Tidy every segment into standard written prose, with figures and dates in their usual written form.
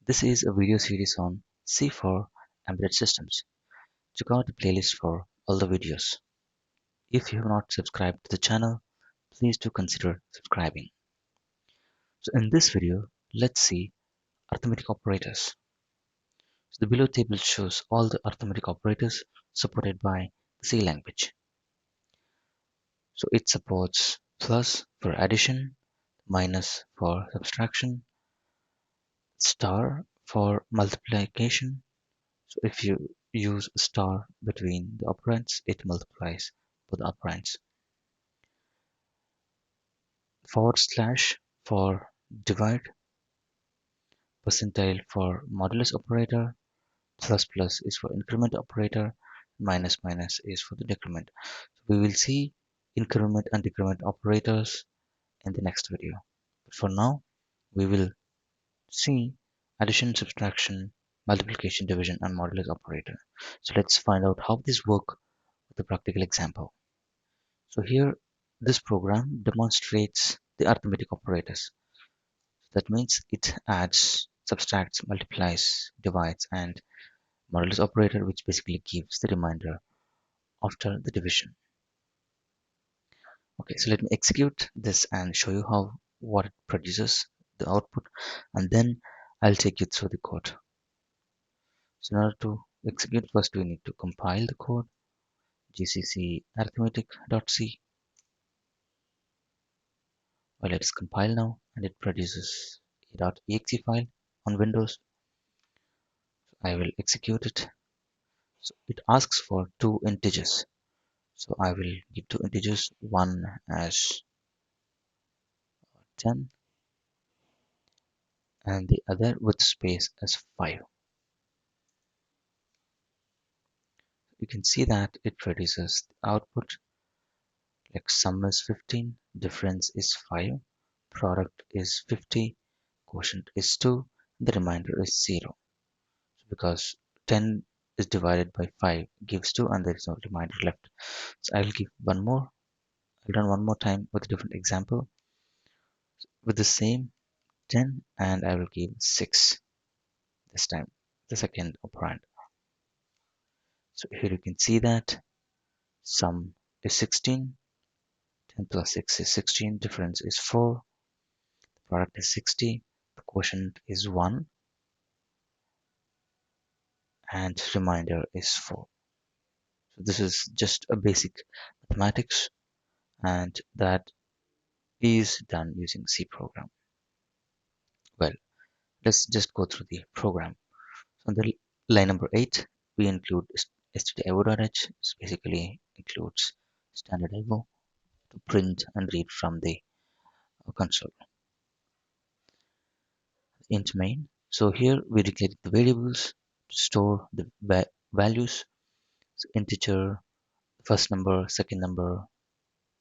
This is a video series on C for embedded systems. Check out the playlist for all the videos. If you have not subscribed to the channel, please do consider subscribing. So in this video, let's see arithmetic operators. So the below table shows all the arithmetic operators supported by the C language. So it supports plus for addition, minus for subtraction, star for multiplication. So if you use a star between the operands, it multiplies both operands. Forward slash for divide, percentile for modulus operator, plus plus is for increment operator, minus minus is for the decrement. So we will see increment and decrement operators in the next video. But for now, we will see addition, subtraction, multiplication, division, and modulus operator. So let's find out how this work with a practical example. So here, this program demonstrates the arithmetic operators. That means it adds, subtracts, multiplies, divides, and modulus operator, which basically gives the remainder after the division. Okay, so let me execute this and show you how what it produces, the output, and then I'll take you through the code. So in order to execute, first we need to compile the code, gcc arithmetic.c. Well, it's compiled now and it produces a.exe file on Windows. I will execute it. So it asks for two integers. So I will give two integers, one as 10 and the other with space as 5. You can see that it produces the output like sum is 15, difference is 5, product is 50, quotient is 2, the remainder is 0. So because 10 is divided by 5 gives 2 and there is no remainder left. So I'll give one more. I'll run one more time with a different example with the same 10 and I will give 6 this time, the second operand. So here you can see that sum is 16, 10 plus 6 is 16, difference is 4, the product is 60, the quotient is 1, and remainder is 4. So this is just a basic mathematics and that is done using C program. Well, let's just go through the program. So on the line number 8, we include stdio.h. This basically includes standard IO to print and read from the console. Int main. So here we declare the variables to store the values. So integer, first number, second number,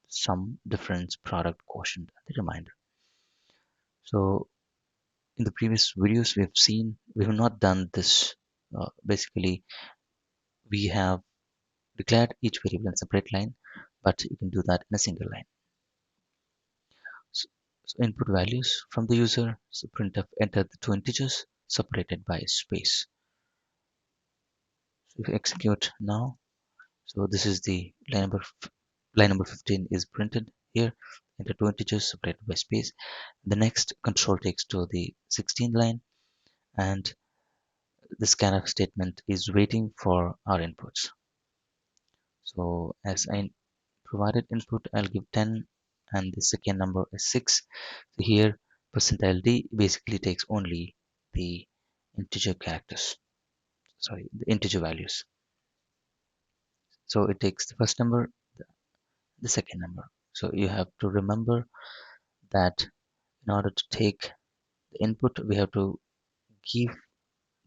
sum, difference, product, quotient, and the remainder. So in the previous videos we have seen we have not done this. Basically, we have declared each variable in a separate line, but you can do that in a single line. So, so input values from the user. So printf enter the two integers separated by a space. So if you execute now, so this is the line number 15 is printed here. Enter two integers separated by space. The next control takes to the 16th line, and the scanf statement is waiting for our inputs. So as I provided input, I'll give 10 and the second number is 6. So here percentile D basically takes only the integer characters, sorry, the integer values. So it takes the first number, the second number. So you have to remember that in order to take the input, we have to give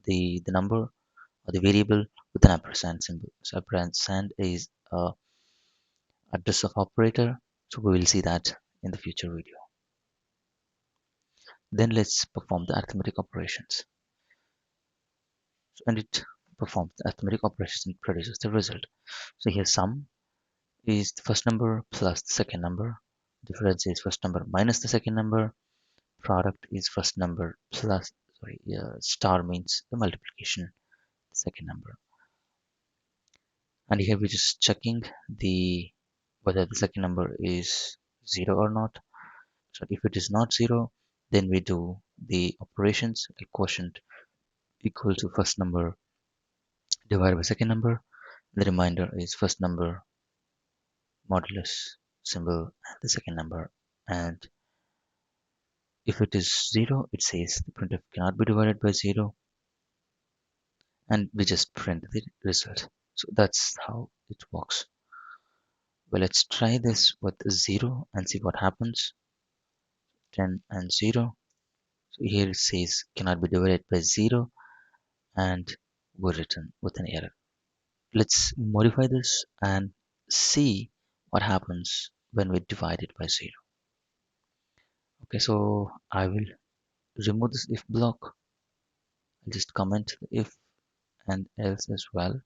the number or the variable with an ampersand symbol. So ampersand is a address of operator. So we will see that in the future video. Then let's perform the arithmetic operations. So, and it performs the arithmetic operations and produces the result. So here sum is the first number plus the second number. Difference is first number minus the second number. Product is first number plus sorry, star means the multiplication, the second number. And here we're just checking the whether the second number is 0 or not. So if it is not 0, then we do the operations like quotient equal to first number divided by second number. The remainder is first number modulus symbol and the second number. And if it is 0, it says the printf cannot be divided by 0, and we just print the result. So that's how it works. Well, let's try this with 0 and see what happens. 10 and 0. So here it says cannot be divided by 0, and we're written with an error. Let's modify this and see what happens when we divide it by 0. Okay, so I will remove this if block. I'll just comment if and else as well.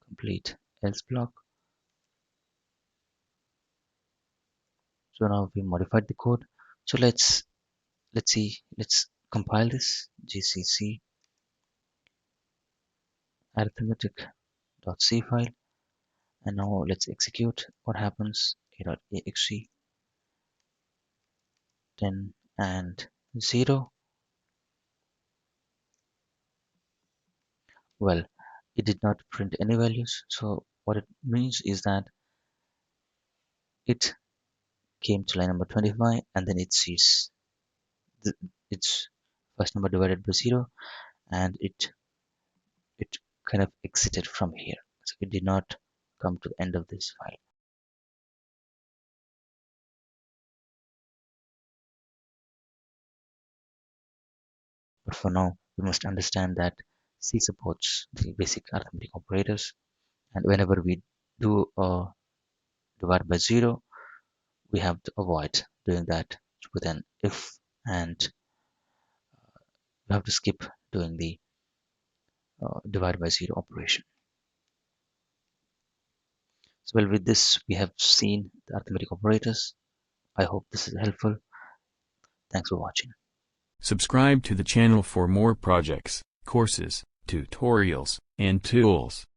Complete else block. So now we modified the code. So let's see. Let's compile this gcc arithmetic.c file, and now let's execute. What happens? a.exe 10 and 0. Well, it did not print any values. So what it means is that it came to line number 25 and then it sees its first number divided by 0, and it kind of exited from here. So it did not come to the end of this file. But for now, we must understand that C supports the basic arithmetic operators, and whenever we do a divide by 0, we have to avoid doing that with an if, and we have to skip doing the divide by 0 operation. So well, with this, we have seen the arithmetic operators. I hope this is helpful. Thanks for watching. Subscribe to the channel for more projects, courses, tutorials, and tools.